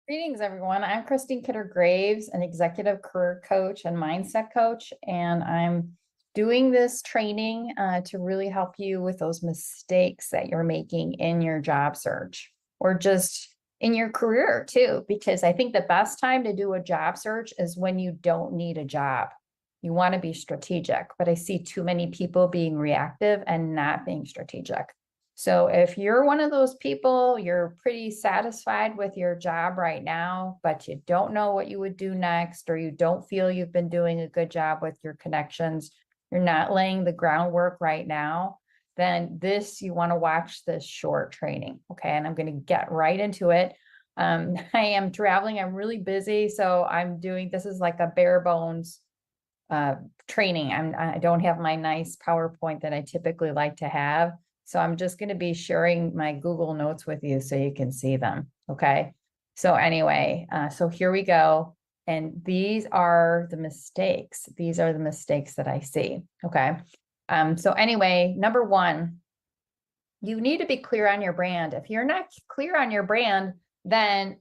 Greetings, everyone. I'm Christine Kidder-Graves, an executive career coach and mindset coach, and I'm doing this training to really help you with those mistakes that you're making in your job search or just in your career too, because I think the best time to do a job search is when you don't need a job. You want to be strategic, but I see too many people being reactive and not being strategic. So if you're one of those people, you're pretty satisfied with your job right now, but you don't know what you would do next, or you don't feel you've been doing a good job with your connections, you're not laying the groundwork right now, then you want to watch this short training. Okay. And I'm going to get right into it. I am traveling. I'm really busy. So this is like a bare bones training. I don't have my nice PowerPoint that I typically like to have. So I'm just going to be sharing my Google Notes with you so you can see them. Okay. So anyway, so here we go. And these are the mistakes. These are the mistakes that I see. Okay. So anyway, number one, you need to be clear on your brand. If you're not clear on your brand, then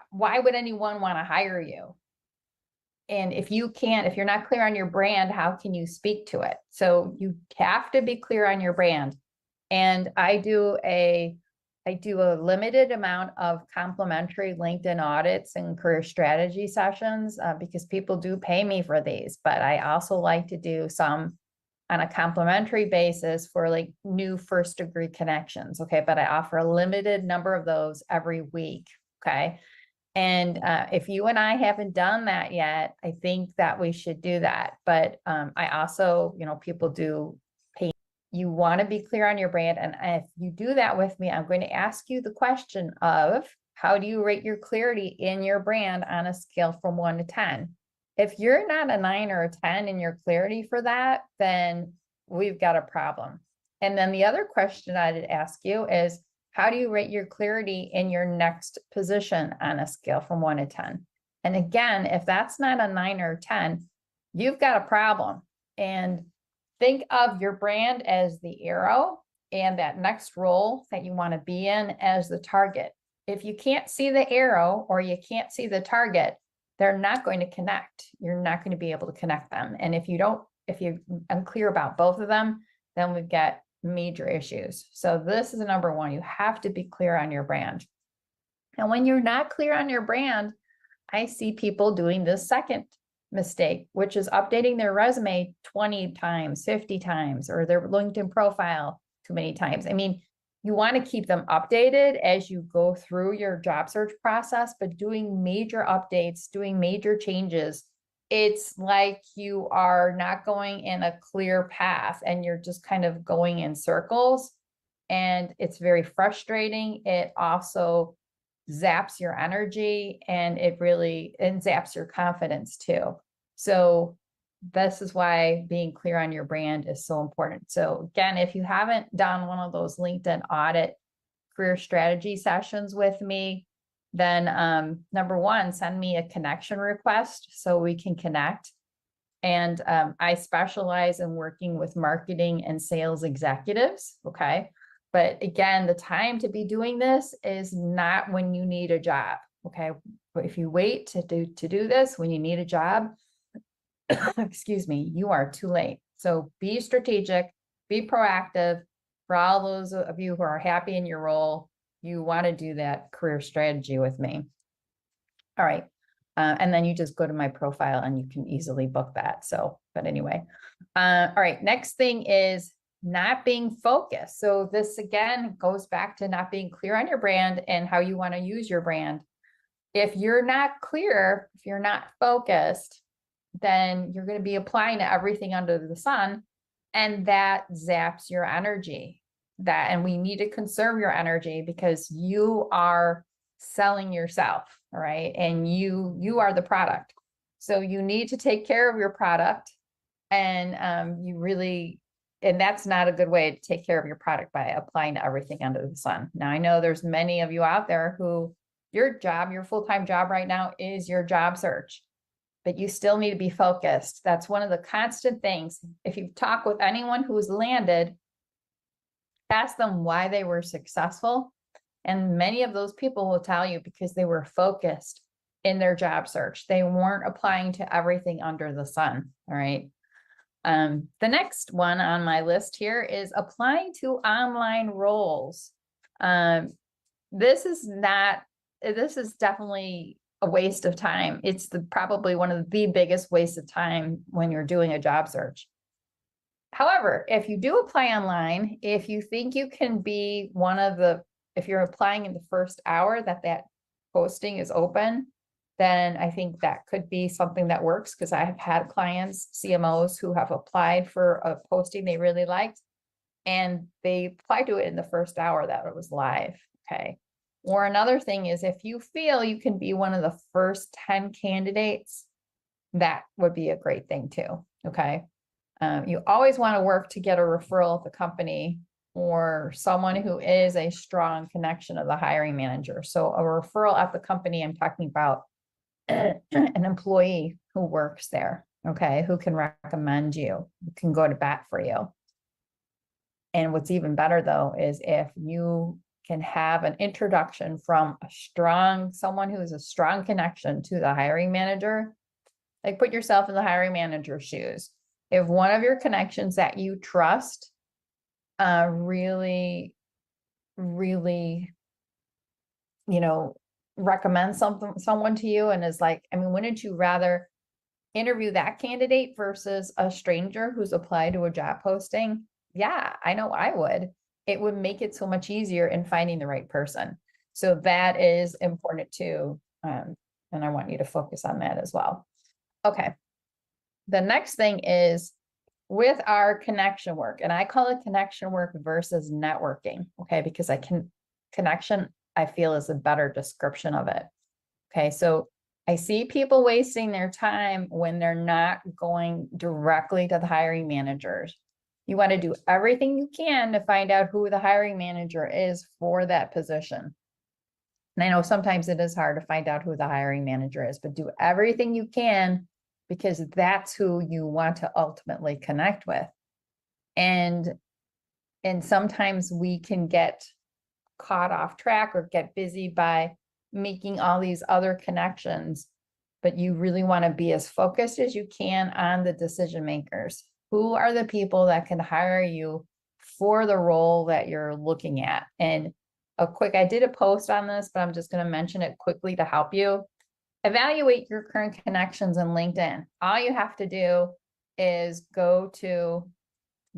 why would anyone want to hire you? And if you're not clear on your brand, how can you speak to it? So you have to be clear on your brand. And I do a limited amount of complimentary LinkedIn audits and career strategy sessions because people do pay me for these, but I also like to do some on a complimentary basis for like new first degree connections. Okay. But I offer a limited number of those every week. Okay. And if you and I haven't done that yet, I think that we should do that. But I also, people do pay. You want to be clear on your brand. And if you do that with me, I'm going to ask you the question of how do you rate your clarity in your brand on a scale from 1 to 10? If you're not a 9 or a 10 in your clarity for that, then we've got a problem. And then the other question I'd ask you is, how do you rate your clarity in your next position on a scale from 1 to 10? And again, if that's not a 9 or a 10, you've got a problem. And think of your brand as the arrow and that next role that you want to be in as the target. If you can't see the arrow or you can't see the target, they're not going to connect. You're not going to be able to connect them. And if you're unclear about both of them, then we've got major issues. So this is number one. You have to be clear on your brand. And when you're not clear on your brand, I see people doing this second mistake, which is updating their resume 20 times, 50 times, or their LinkedIn profile too many times. I mean, you want to keep them updated as you go through your job search process, but doing major updates, doing major changes, it's like you are not going in a clear path and you're just kind of going in circles, and it's very frustrating. It also zaps your energy and zaps your confidence too. So this is why being clear on your brand is so important. So again, if you haven't done one of those LinkedIn audit career strategy sessions with me, then number one, send me a connection request so we can connect. And I specialize in working with marketing and sales executives. Okay. But again, the time to be doing this is not when you need a job. Okay. But if you wait to do this when you need a job, excuse me, you are too late. So be strategic, be proactive. For all those of you who are happy in your role, you want to do that career strategy with me. All right. And then you just go to my profile and you can easily book that. So, but anyway, all right. Next thing is not being focused. So this again goes back to not being clear on your brand and how you want to use your brand. If you're not clear, if you're not focused, then you're going to be applying to everything under the sun, and that zaps your energy. And we need to conserve your energy because you are selling yourself, all right? And you are the product. So you need to take care of your product, and and that's not a good way to take care of your product by applying to everything under the sun. Now I know there's many of you out there who your full-time job right now is your job search, but you still need to be focused. That's one of the constant things. If you talk with anyone who's landed, ask them why they were successful. And many of those people will tell you because they were focused in their job search. They weren't applying to everything under the sun. All right. The next one on my list here is applying to online roles. This is definitely a waste of time. It's probably one of the biggest waste of time when you're doing a job search. However, if you do apply online, if you think you can be if you're applying in the first hour that posting is open, then I think that could be something that works, because I have had clients, CMOs, who have applied for a posting they really liked, and they applied to it in the first hour that it was live. Okay. Or another thing is, if you feel you can be one of the first 10 candidates, that would be a great thing too. Okay. You always want to work to get a referral at the company or someone who is a strong connection of the hiring manager. So a referral at the company, I'm talking about an employee who works there, okay, who can recommend you, who can go to bat for you. And what's even better though is if you can have an introduction from someone who is a strong connection to the hiring manager. Like, put yourself in the hiring manager's shoes. If one of your connections that you trust really, really, recommends someone to you and is like, I mean, wouldn't you rather interview that candidate versus a stranger who's applied to a job posting? Yeah, I know I would. It would make it so much easier in finding the right person. So that is important too. And I want you to focus on that as well. Okay. The next thing is with our connection work, and I call it connection work versus networking. Okay. Because connection, I feel, is a better description of it. Okay. So I see people wasting their time when they're not going directly to the hiring managers. You want to do everything you can to find out who the hiring manager is for that position. And I know sometimes it is hard to find out who the hiring manager is, but do everything you can, because that's who you want to ultimately connect with. And sometimes we can get caught off track or get busy by making all these other connections, but you really want to be as focused as you can on the decision makers. Who are the people that can hire you for the role that you're looking at? And I did a post on this, but I'm just going to mention it quickly to help you. Evaluate your current connections in LinkedIn. All you have to do is go to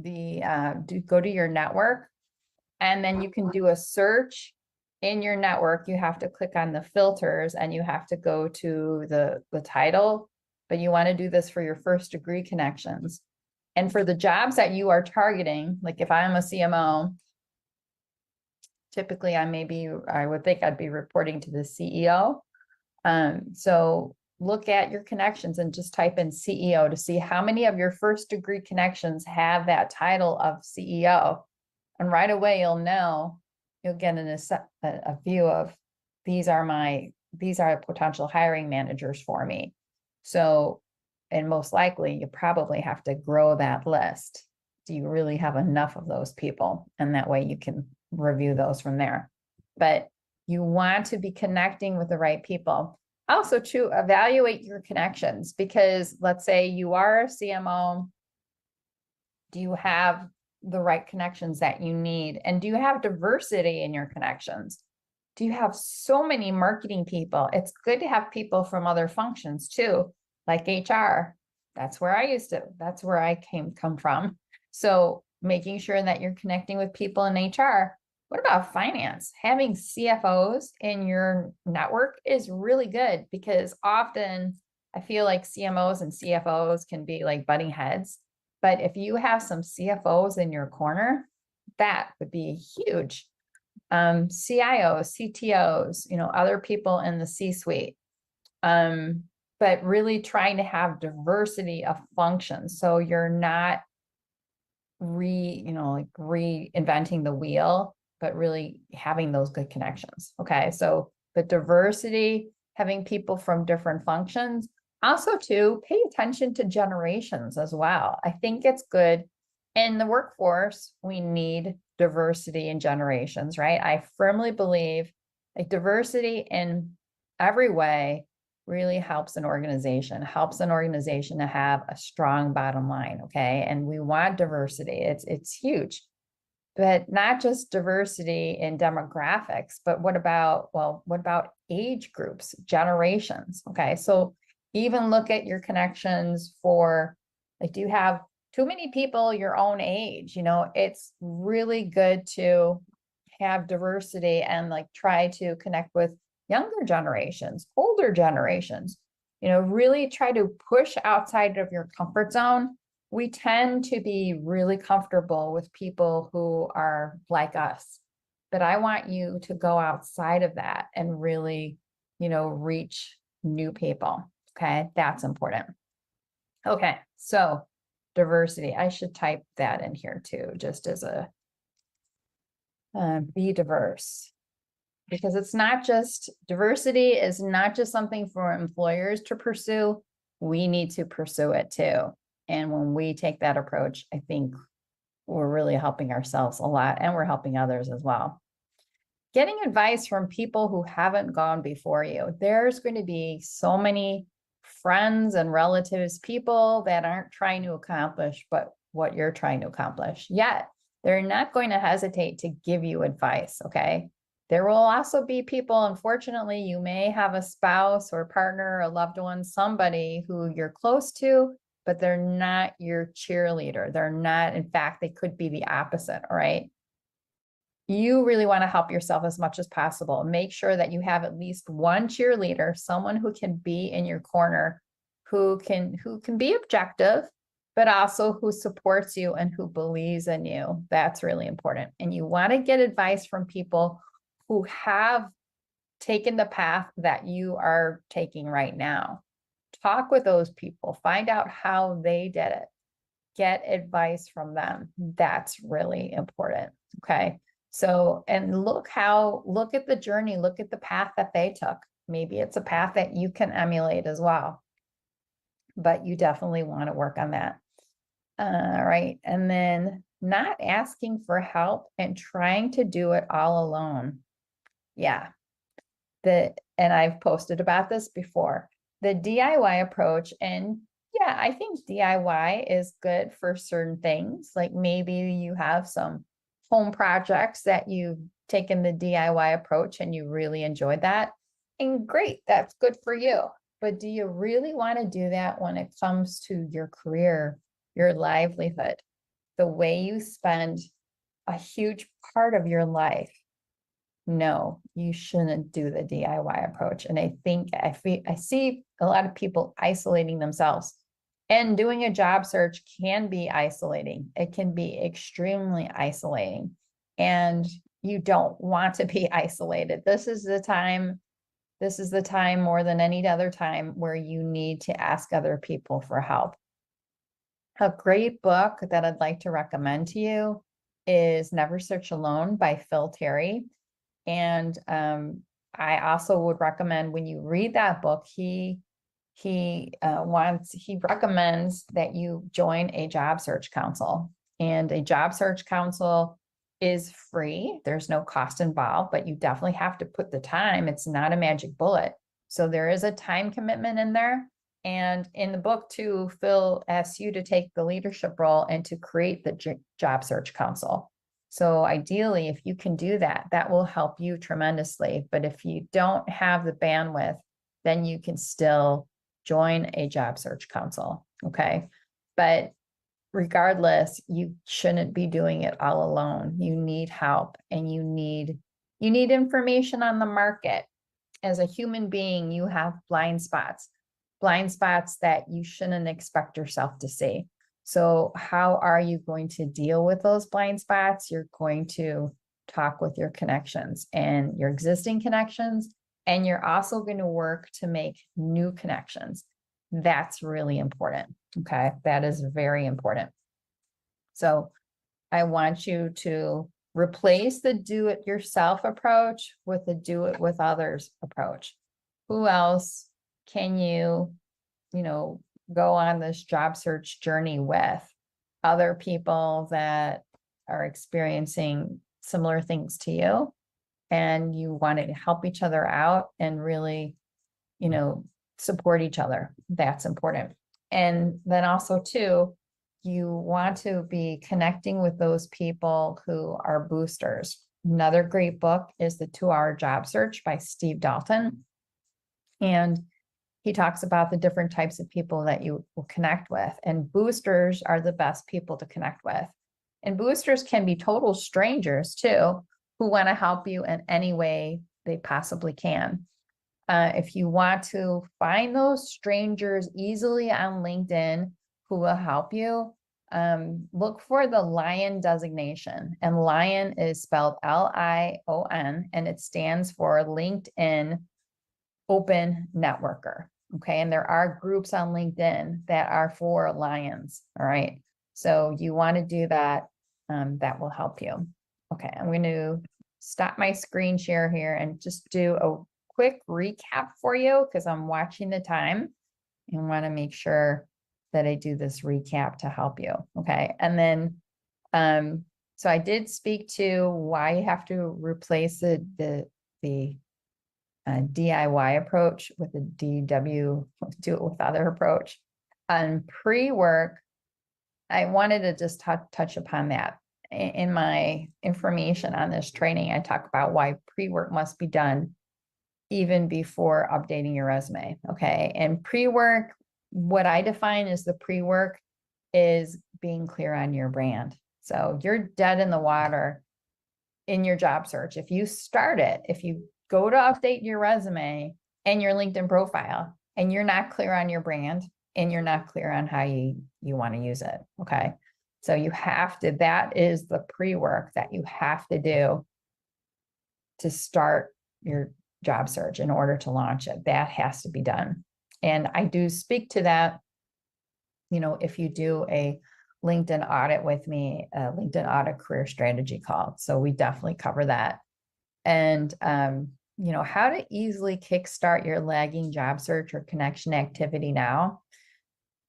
your network, and then you can do a search in your network. You have to click on the filters and you have to go to the title, but you want to do this for your first degree connections. And for the jobs that you are targeting, like if I'm a CMO, typically I would think I'd be reporting to the CEO. So look at your connections and just type in CEO to see how many of your first degree connections have that title of CEO. And right away, you'll get a view of these are potential hiring managers for me. So, and most likely you probably have to grow that list. Do you really have enough of those people? And that way you can review those from there. But you want to be connecting with the right people. Also, to evaluate your connections, because let's say you are a CMO. Do you have the right connections that you need? And do you have diversity in your connections? Do you have so many marketing people? It's good to have people from other functions too, like HR. That's where that's where I come from. So making sure that you're connecting with people in HR. What about finance? Having CFOs in your network is really good because often I feel like CMOs and CFOs can be like butting heads. But if you have some CFOs in your corner, that would be huge. CIOs, CTOs, other people in the C-suite. But really trying to have diversity of functions. So you're not reinventing the wheel, but really having those good connections. Okay. So the diversity, having people from different functions. Also, too, pay attention to generations as well. I think it's good. In the workforce, we need diversity in generations, right? I firmly believe like diversity in every way really helps an organization to have a strong bottom line. Okay. And we want diversity. It's huge, but not just diversity in demographics, but what about age groups, generations? Okay. So even look at your connections for like, do you have too many people your own age? It's really good to have diversity and like try to connect with younger generations, older generations, really try to push outside of your comfort zone. We tend to be really comfortable with people who are like us, but I want you to go outside of that and really, reach new people. Okay. That's important. Okay. So diversity, I should type that in here too, just as a, be diverse. Because it's not just diversity is not just something for employers to pursue. We need to pursue it too. And when we take that approach, I think we're really helping ourselves a lot and we're helping others as well. Getting advice from people who haven't gone before you. There's going to be so many friends and relatives, people that aren't trying to accomplish but what you're trying to accomplish. Yet they're not going to hesitate to give you advice. Okay. There will also be people, unfortunately, you may have a spouse or partner, a loved one, somebody who you're close to, but they're not your cheerleader. They're not, in fact, they could be the opposite, all right? You really want to help yourself as much as possible. Make sure that you have at least one cheerleader, someone who can be in your corner, who can be objective, but also who supports you and who believes in you. That's really important. And you want to get advice from people who have taken the path that you are taking right now. Talk with those people, find out how they did it, get advice from them. That's really important. Okay. So, and look at the journey, look at the path that they took. Maybe it's a path that you can emulate as well, but you definitely want to work on that. All right. And then not asking for help and trying to do it all alone. Yeah. And I've posted about this before, the DIY approach. And yeah, I think DIY is good for certain things. Like maybe you have some home projects that you've taken the DIY approach and you really enjoyed that. And great, that's good for you. But do you really want to do that when it comes to your career, your livelihood, the way you spend a huge part of your life? No, you shouldn't do the DIY approach. And I think I see a lot of people isolating themselves, and doing a job search can be isolating. It can be extremely isolating, and you don't want to be isolated. This is the time more than any other time where you need to ask other people for help. A great book that I'd like to recommend to you is Never Search Alone by Phil Terry. And I also would recommend when you read that book, he recommends that you join a job search council. And a job search council is free. There's no cost involved, but you definitely have to put the time. It's not a magic bullet. So there is a time commitment in there. And in the book too, Phil asks you to take the leadership role and to create the job search council. So ideally, if you can do that, that will help you tremendously. But if you don't have the bandwidth, then you can still join a job search council. Okay. But regardless, you shouldn't be doing it all alone. You need help, and you need information on the market. As a human being, you have blind spots that you shouldn't expect yourself to see. So how are you going to deal with those blind spots? You're going to talk with your connections and your existing connections, and you're also going to work to make new connections. That's really important. Okay. That is very important. So I want you to replace the do it yourself approach with the do it with others approach. Who else can you go on this job search journey with? Other people that are experiencing similar things to you, and you want to help each other out and really, support each other. That's important. And then also too, you want to be connecting with those people who are boosters. Another great book is The 2-Hour Job Search by Steve Dalton. And he talks about the different types of people that you will connect with. And boosters are the best people to connect with. And boosters can be total strangers too, who want to help you in any way they possibly can. If you want to find those strangers easily on LinkedIn who will help you, look for the LION designation. And LION is spelled LION, and it stands for LinkedIn Open Networker. Okay. And there are groups on LinkedIn that are for lions. All right. So you want to do that. That will help you. Okay. I'm going to stop my screen share here and just do a quick recap for you, because I'm watching the time and want to make sure that I do this recap to help you. Okay. And then, so I did speak to why you have to replace the DIY approach with the DW, do it with other approach. On pre-work, I wanted to just touch upon that. In my information on this training, I talk about why pre-work must be done even before updating your resume. Okay. And pre-work, what I define as the pre-work is being clear on your brand. So you're dead in the water in your job search. If you start it, if you go to update your resume and your LinkedIn profile, and you're not clear on your brand, and you're not clear on how you want to use it. Okay. So you have to, that is the pre-work that you have to do to start your job search in order to launch it. That has to be done. And I do speak to that, if you do a LinkedIn audit with me, a LinkedIn audit career strategy call. So we definitely cover that. And, how to easily kickstart your lagging job search or connection activity now.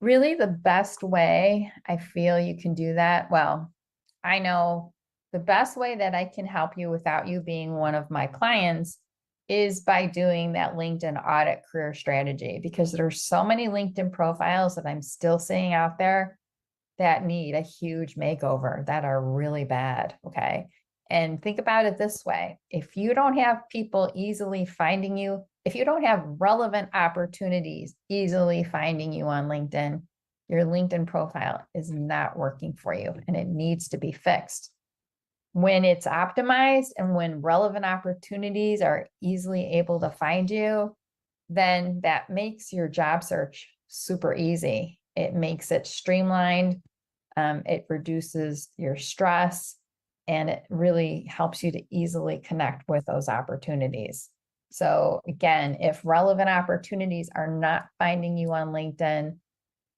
Really, the best way I feel you can do that. Well, I know the best way that I can help you without you being one of my clients is by doing that LinkedIn audit career strategy, because there's so many LinkedIn profiles that I'm still seeing out there that need a huge makeover, that are really bad. Okay. And think about it this way. If you don't have people easily finding you, if you don't have relevant opportunities easily finding you on LinkedIn, your LinkedIn profile is not working for you, and it needs to be fixed. When it's optimized and when relevant opportunities are easily able to find you, then that makes your job search super easy. It makes it streamlined. It reduces your stress, and it really helps you to easily connect with those opportunities. So again, if relevant opportunities are not finding you on LinkedIn,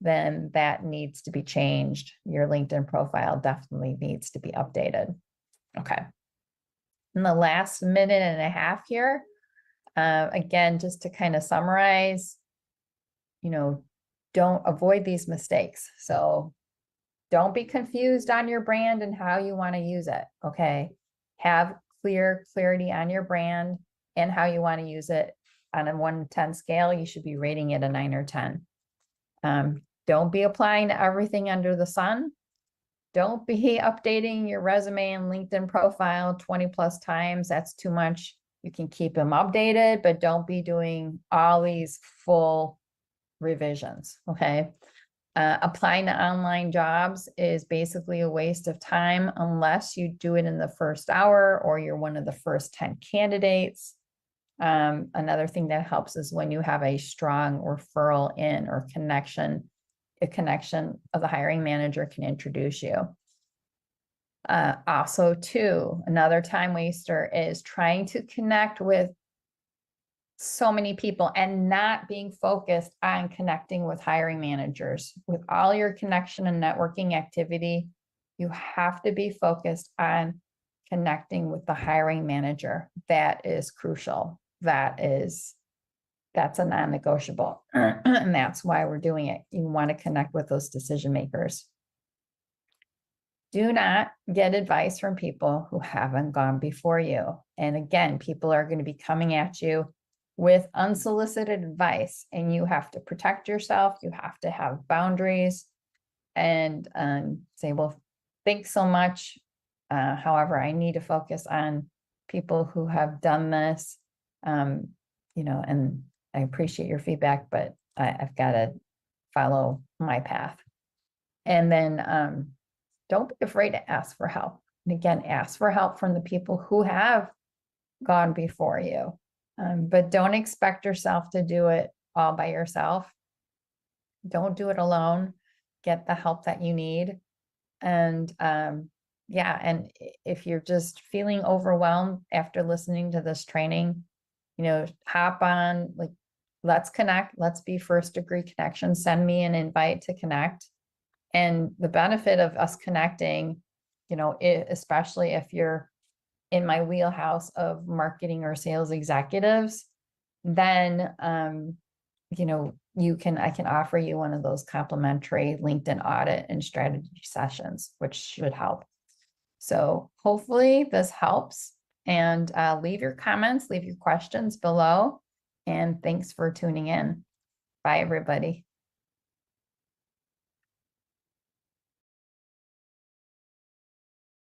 then that needs to be changed. Your LinkedIn profile definitely needs to be updated. Okay. In the last minute and a half here, again, just to kind of summarize, don't avoid these mistakes. So don't be confused on your brand and how you want to use it. Okay. Have clarity on your brand and how you want to use it. On a 1 to 10 scale, you should be rating it a 9 or 10. Don't be applying to everything under the sun. Don't be updating your resume and LinkedIn profile 20 plus times. That's too much. You can keep them updated, but don't be doing all these full revisions. Okay. Applying to online jobs is basically a waste of time unless you do it in the first hour or you're one of the first 10 candidates. Another thing that helps is when you have a strong referral in or connection, a connection of the hiring manager can introduce you. Also, too, another time waster is trying to connect with so many people and not being focused on connecting with hiring managers. With all your connection and networking activity, you have to be focused on connecting with the hiring manager. That is crucial. That's a non-negotiable. And that's why we're doing it. You want to connect with those decision makers. Do not get advice from people who haven't gone before you. And again, people are going to be coming at you with unsolicited advice, and you have to protect yourself. You have to have boundaries and say, well, thanks so much. However, I need to focus on people who have done this, and I appreciate your feedback, but I've got to follow my path. And then don't be afraid to ask for help. And again, ask for help from the people who have gone before you. But don't expect yourself to do it all by yourself. Don't do it alone. Get the help that you need. And and if you're just feeling overwhelmed after listening to this training, hop on, like, let's connect. Let's be first degree connection. Send me an invite to connect. And the benefit of us connecting, especially if you're in my wheelhouse of marketing or sales executives, then, I can offer you one of those complimentary LinkedIn audit and strategy sessions, which should help. So hopefully this helps, and leave your comments, leave your questions below. And thanks for tuning in. Bye, everybody.